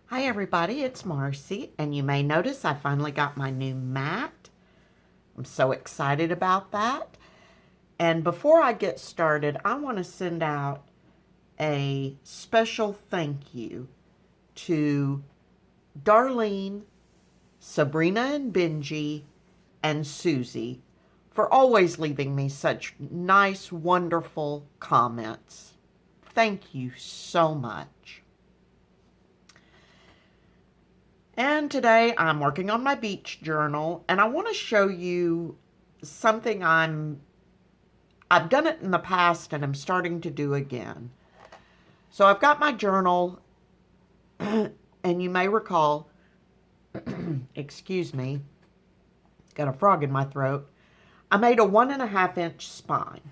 Hi everybody, it's Marcy, and you may notice I finally got my new mat. I'm so excited about that. And before I get started, I want to send out a special thank you to Darlene, Sabrina and Benji, and Susie for always leaving me such nice, wonderful comments. Thank you so much. And today I'm working on my beach journal, and I want to show you something I've done it in the past and I'm starting to do again. So I've got my journal, and you may recall, excuse me, got a frog in my throat. I made a 1.5-inch spine.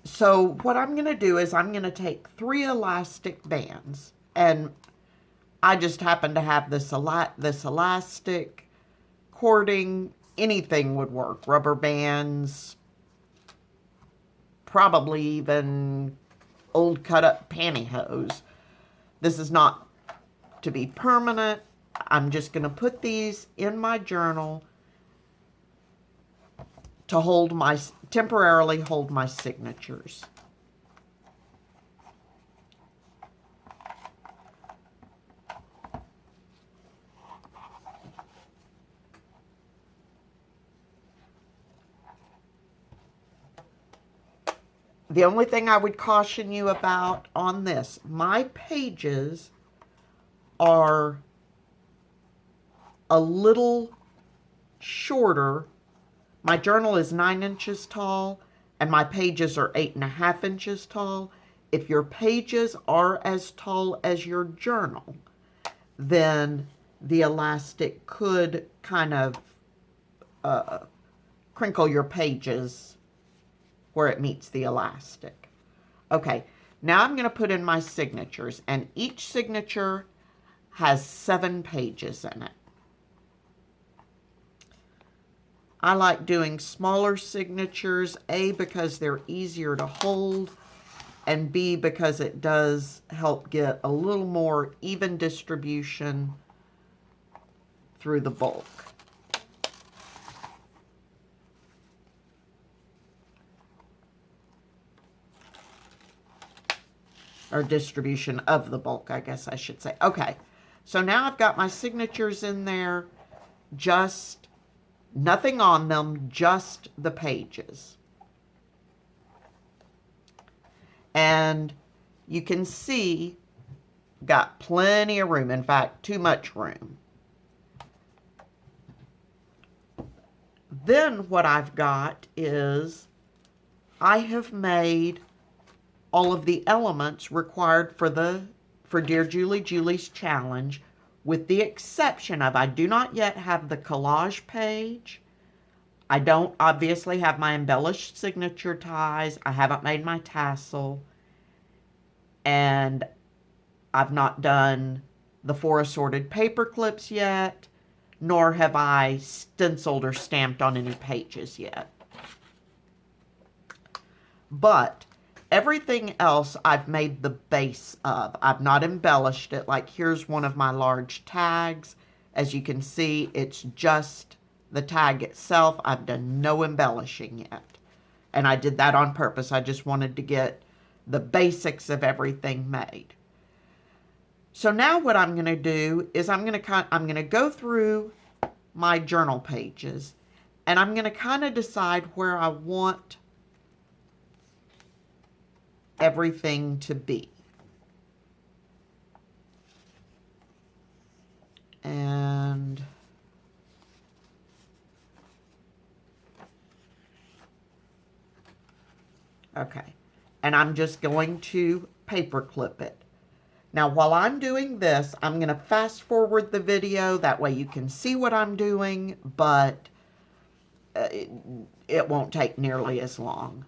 So what I'm going to do is I'm going to take 3 elastic bands, and I just happen to have this elastic cording. Anything would work. Rubber bands, probably even old cut up pantyhose. This is not to be permanent. I'm just going to put these in my journal to temporarily hold my signatures. The only thing I would caution you about on this, my pages are a little shorter. My journal is 9 inches tall and my pages are 8.5 inches tall. If your pages are as tall as your journal, then the elastic could kind of crinkle your pages where it meets the elastic. Okay, now I'm going to put in my signatures, and each signature has 7 pages in it. I like doing smaller signatures, A, because they're easier to hold, and B, because it does help get a little more even distribution through the bulk. Or distribution of the bulk, I guess I should say. Okay, so now I've got my signatures in there, just nothing on them, just the pages. And you can see, got plenty of room. In fact, too much room. Then what I've got is I have made all of the elements required for Dear Julie Julie's challenge, with the exception of I do not yet have the collage page. I don't obviously have my embellished signature ties. I haven't made my tassel. And I've not done the 4 assorted paper clips yet, nor have I stenciled or stamped on any pages yet. But everything else I've made the base of. I've not embellished it. Like, here's one of my large tags. As you can see, it's just the tag itself. I've done no embellishing yet. And I did that on purpose. I just wanted to get the basics of everything made. So now what I'm going to do is I'm going to go through my journal pages, and I'm going to kind of decide where I want everything to be. And okay, and I'm just going to paper clip it. Now while I'm doing this, I'm going to fast forward the video, that way you can see what I'm doing, but it won't take nearly as long.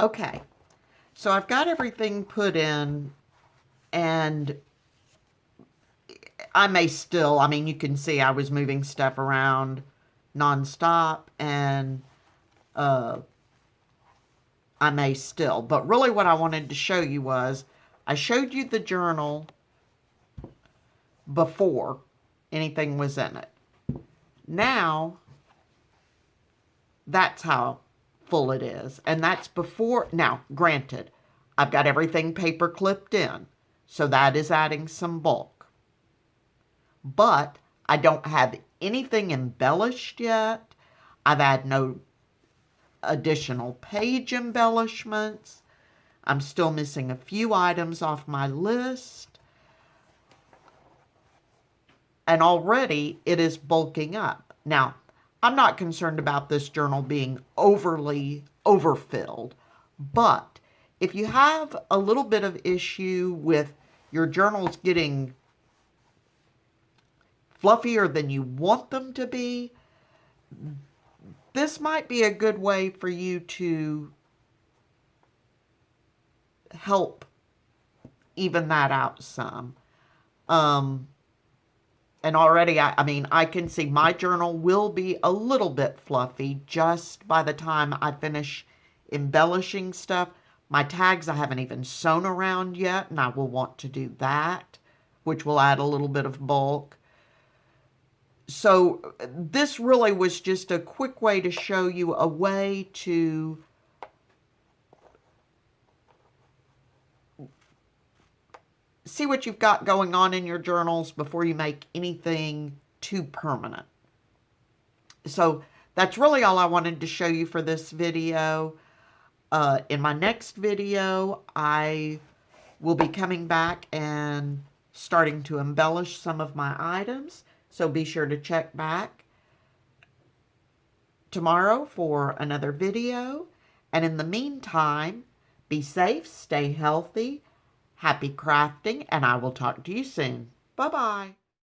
Okay, so I've got everything put in, and I may still, I mean, you can see I was moving stuff around nonstop, and I may still. But really what I wanted to show you was, I showed you the journal before anything was in it. Now, that's how full it is. And that's before, now, granted, I've got everything paper clipped in, so that is adding some bulk. But I don't have anything embellished yet. I've had no additional page embellishments. I'm still missing a few items off my list. And already it is bulking up. Now, I'm not concerned about this journal being overly overfilled, but if you have a little bit of issue with your journals getting fluffier than you want them to be, this might be a good way for you to help even that out some. And already, I mean, I can see my journal will be a little bit fluffy just by the time I finish embellishing stuff. My tags I haven't even sewn around yet, and I will want to do that, which will add a little bit of bulk. So this really was just a quick way to show you a way to see what you've got going on in your journals before you make anything too permanent. So that's really all I wanted to show you for this video. In my next video, I will be coming back and starting to embellish some of my items. So be sure to check back tomorrow for another video. And in the meantime, be safe, stay healthy, happy crafting, and I will talk to you soon. Bye-bye.